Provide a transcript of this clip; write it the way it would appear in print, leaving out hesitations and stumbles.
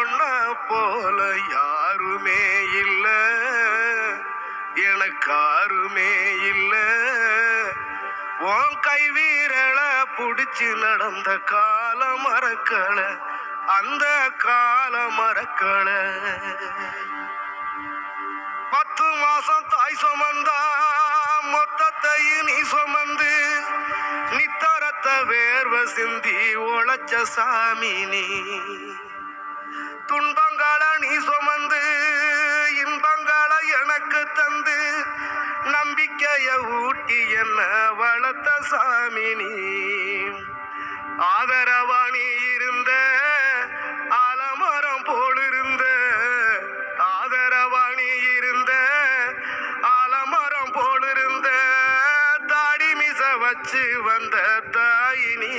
ஒன்ன போல யாருமே இல்ல, எனக்காருமே இல்ல. உன் கை வீரல புடிச்சு நடந்த கால மறக்கல, அந்த கால மறக்கல. 10 மாசம் தாய் சுமந்தா மொத்தத்தையும் நீ சுமந்து நித்தரத்த வேர்வ சிந்தி உழைச்ச சாமி நீ. துன்பங்களை நீ சுமந்து இன்பங்களை எனக்கு தந்து நம்பிக்கைய ஊட்டி என்ன வளர்த்த சாமி நீ. ஆதரவா நீ இருந்த ஆலமரம் போலிருந்த, ஆதரவா நீ இருந்த ஆலமரம் போலிருந்த, தாடி மிச வச்சு வந்த தாய் நீ